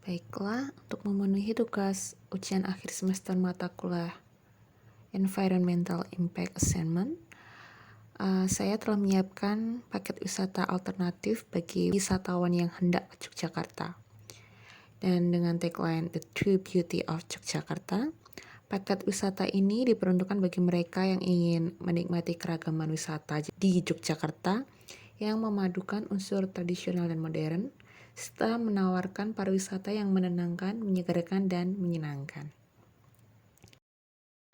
Baiklah, untuk memenuhi tugas ujian akhir semester mata kuliah Environmental Impact Assessment, saya telah menyiapkan paket wisata alternatif bagi wisatawan yang hendak ke Yogyakarta. Dan dengan tagline The True Beauty of Yogyakarta, paket wisata ini diperuntukkan bagi mereka yang ingin menikmati keragaman wisata di Yogyakarta yang memadukan unsur tradisional dan modern, serta menawarkan pariwisata yang menenangkan, menyegarkan, dan menyenangkan.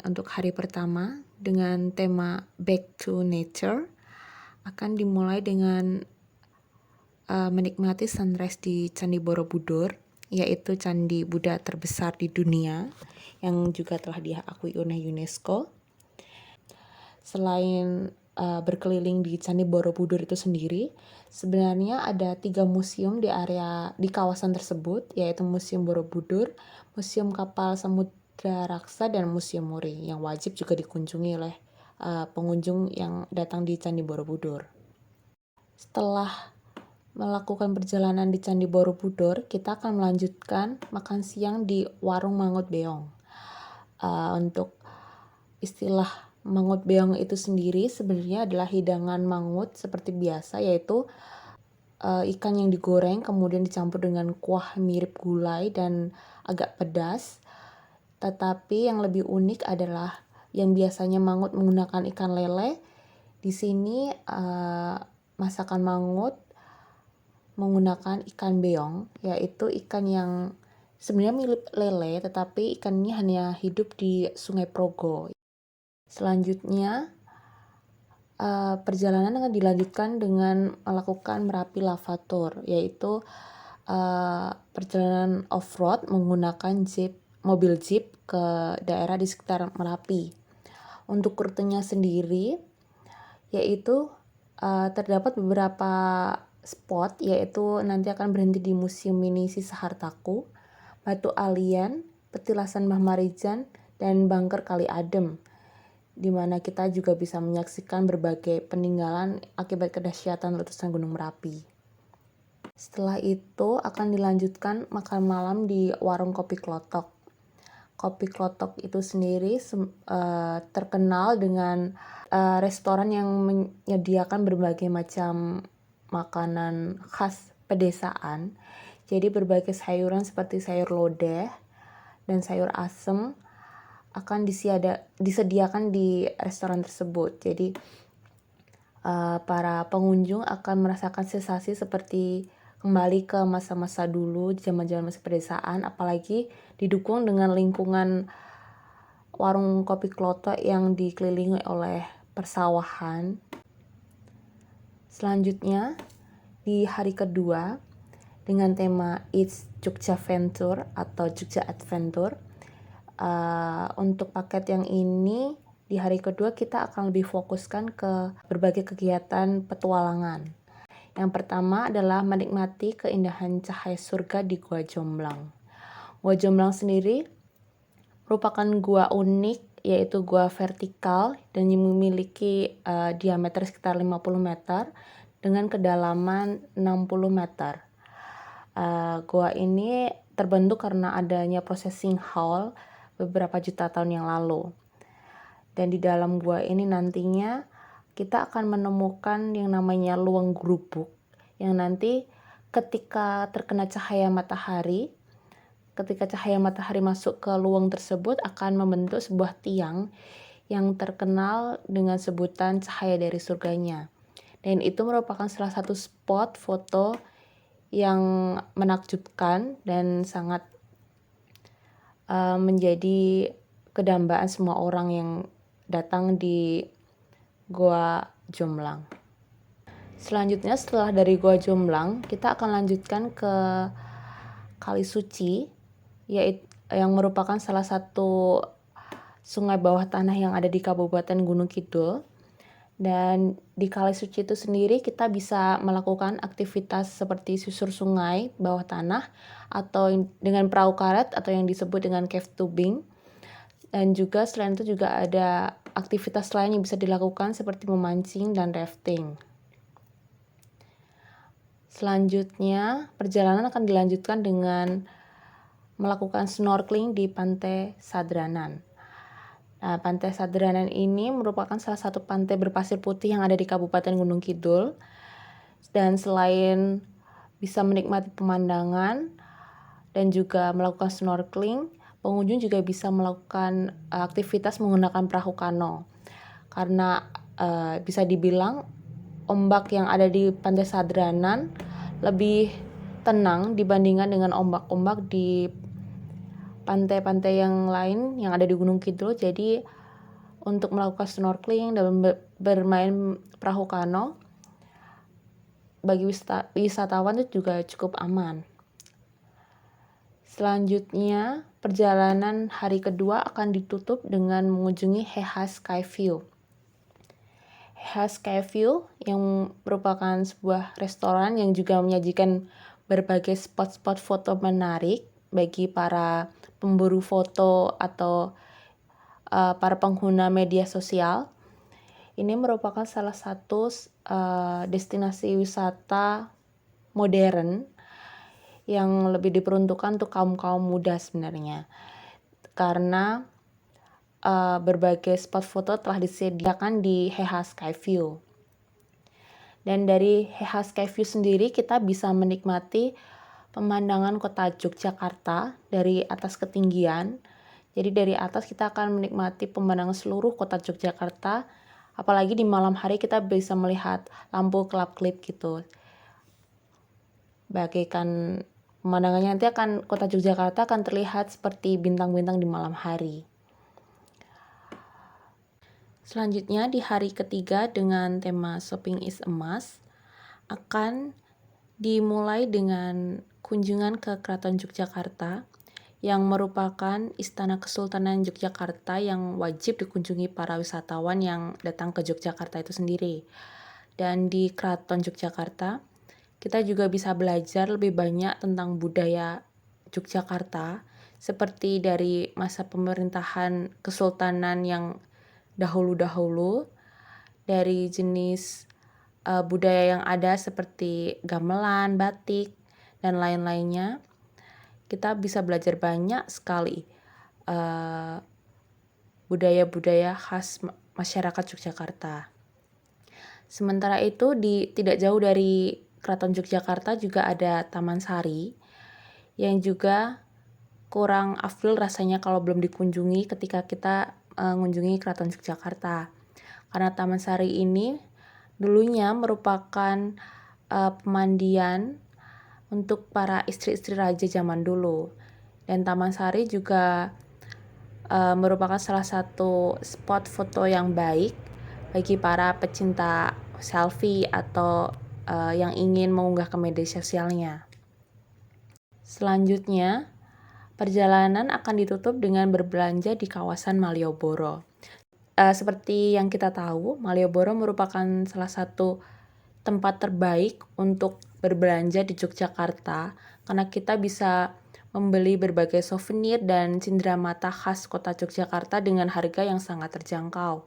Untuk hari pertama, dengan tema Back to Nature, akan dimulai dengan menikmati sunrise di Candi Borobudur, yaitu candi Buddha terbesar di dunia, yang juga telah diakui oleh UNESCO. Selain berkeliling di Candi Borobudur itu sendiri, sebenarnya ada 3 museum di kawasan tersebut, yaitu Museum Borobudur, Museum Kapal Samudra Raksa, dan Museum Muri, yang wajib juga dikunjungi oleh pengunjung yang datang di Candi Borobudur. Setelah melakukan perjalanan di Candi Borobudur, kita akan melanjutkan makan siang di Warung Mangut Beong. Untuk istilah mangut beong itu sendiri sebenarnya adalah hidangan mangut seperti biasa, yaitu ikan yang digoreng kemudian dicampur dengan kuah mirip gulai dan agak pedas. Tetapi yang lebih unik adalah yang biasanya mangut menggunakan ikan lele, di sini masakan mangut menggunakan ikan beong, yaitu ikan yang sebenarnya mirip lele, tetapi ikannya hanya hidup di Sungai Progo. Selanjutnya, perjalanan akan dilanjutkan dengan melakukan Merapi Lava Tour, yaitu perjalanan off-road menggunakan mobil jeep ke daerah di sekitar Merapi. Untuk rutenya sendiri, yaitu terdapat beberapa spot, yaitu nanti akan berhenti di Museum Mini Sisa Hartaku, Batu Alian, Petilasan Mbah Marijan, dan Bangker Kali Adem, di mana kita juga bisa menyaksikan berbagai peninggalan akibat kedahsyatan letusan Gunung Merapi. Setelah itu akan dilanjutkan makan malam di Warung Kopi Klotok. Kopi Klotok itu sendiri terkenal dengan restoran yang menyediakan berbagai macam makanan khas pedesaan. Jadi berbagai sayuran seperti sayur lodeh dan sayur asem akan disediakan di restoran tersebut. Jadi para pengunjung akan merasakan sensasi seperti kembali ke masa-masa dulu, zaman-zaman masa pedesaan, apalagi didukung dengan lingkungan warung kopi klotok yang dikelilingi oleh persawahan. Selanjutnya, di hari kedua, dengan tema It's Jogja Venture atau Jogja Adventure, untuk paket yang ini di hari kedua kita akan lebih fokuskan ke berbagai kegiatan petualangan. Yang pertama adalah menikmati keindahan cahaya surga di Gua Jomblang. Gua Jomblang sendiri merupakan gua unik, yaitu gua vertikal dan memiliki diameter sekitar 50 meter dengan kedalaman 60 meter. Gua ini terbentuk karena adanya processing hall beberapa juta tahun yang lalu. Dan di dalam gua ini nantinya kita akan menemukan yang namanya luang gerubuk, yang nanti ketika terkena cahaya matahari, ketika cahaya matahari masuk ke luang tersebut akan membentuk sebuah tiang yang terkenal dengan sebutan cahaya dari surganya. Dan itu merupakan salah satu spot foto yang menakjubkan dan sangat menjadi kedambaan semua orang yang datang di Gua Jomblang. Selanjutnya setelah dari Gua Jomblang, kita akan lanjutkan ke Kali Suci, yaitu yang merupakan salah satu sungai bawah tanah yang ada di Kabupaten Gunung Kidul. Dan di Kali Suci itu sendiri kita bisa melakukan aktivitas seperti susur sungai bawah tanah atau dengan perahu karet atau yang disebut dengan cave tubing. Dan juga selain itu juga ada aktivitas lain yang bisa dilakukan seperti memancing dan rafting. Selanjutnya perjalanan akan dilanjutkan dengan melakukan snorkeling di Pantai Sadranan. Nah, Pantai Sadranan ini merupakan salah satu pantai berpasir putih yang ada di Kabupaten Gunung Kidul. Dan selain bisa menikmati pemandangan dan juga melakukan snorkeling, pengunjung juga bisa melakukan aktivitas menggunakan perahu kano. Karena bisa dibilang ombak yang ada di Pantai Sadranan lebih tenang dibandingkan dengan ombak-ombak di pantai-pantai yang lain yang ada di Gunung Kidul. Jadi untuk melakukan snorkeling dan bermain perahu kano bagi wisatawan itu juga cukup aman. Selanjutnya, perjalanan hari kedua akan ditutup dengan mengunjungi Heha Skyview. Heha Skyview yang merupakan sebuah restoran yang juga menyajikan berbagai spot-spot foto menarik bagi para pemburu foto atau para pengguna media sosial. Ini merupakan salah satu destinasi wisata modern yang lebih diperuntukkan untuk kaum-kaum muda sebenarnya. Karena berbagai spot foto telah disediakan di Heha Skyview. Dan dari Heha Skyview sendiri kita bisa menikmati pemandangan kota Yogyakarta dari atas ketinggian. Jadi dari atas kita akan menikmati pemandangan seluruh kota Yogyakarta. Apalagi di malam hari kita bisa melihat lampu kelap-kelip gitu. Bagaikan pemandangannya nanti kota Yogyakarta akan terlihat seperti bintang-bintang di malam hari. Selanjutnya di hari ketiga dengan tema Shopping is Emas akan dimulai dengan kunjungan ke Keraton Yogyakarta yang merupakan Istana Kesultanan Yogyakarta yang wajib dikunjungi para wisatawan yang datang ke Yogyakarta itu sendiri. Dan di Keraton Yogyakarta kita juga bisa belajar lebih banyak tentang budaya Yogyakarta seperti dari masa pemerintahan kesultanan yang dahulu-dahulu, dari jenis budaya yang ada seperti gamelan, batik, dan lain-lainnya. Kita bisa belajar banyak sekali budaya-budaya khas masyarakat Yogyakarta. Sementara itu tidak jauh dari Keraton Yogyakarta juga ada Taman Sari yang juga kurang afdol rasanya kalau belum dikunjungi ketika kita mengunjungi Keraton Yogyakarta. Karena Taman Sari ini dulunya merupakan pemandian untuk para istri-istri raja zaman dulu. Dan Taman Sari juga merupakan salah satu spot foto yang baik bagi para pecinta selfie atau yang ingin mengunggah ke media sosialnya. Selanjutnya, perjalanan akan ditutup dengan berbelanja di kawasan Malioboro. Seperti yang kita tahu, Malioboro merupakan salah satu tempat terbaik untuk berbelanja di Yogyakarta karena kita bisa membeli berbagai souvenir dan cenderamata khas kota Yogyakarta dengan harga yang sangat terjangkau.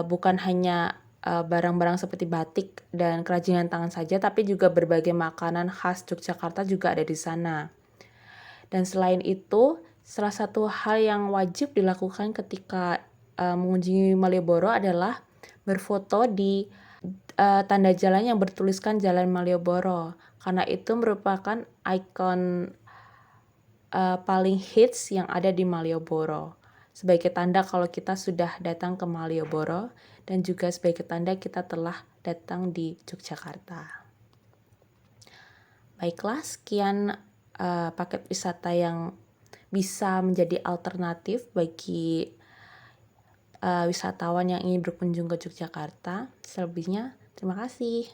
Bukan hanya barang-barang seperti batik dan kerajinan tangan saja, tapi juga berbagai makanan khas Yogyakarta juga ada di sana. Dan selain itu, salah satu hal yang wajib dilakukan ketika mengunjungi Malioboro adalah berfoto di tanda jalan yang bertuliskan Jalan Malioboro, karena itu merupakan ikon paling hits yang ada di Malioboro. Sebagai tanda kalau kita sudah datang ke Malioboro dan juga sebagai tanda kita telah datang di Yogyakarta. Baiklah, sekian paket wisata yang bisa menjadi alternatif bagi wisatawan yang ingin berkunjung ke Yogyakarta. Selebihnya, terima kasih.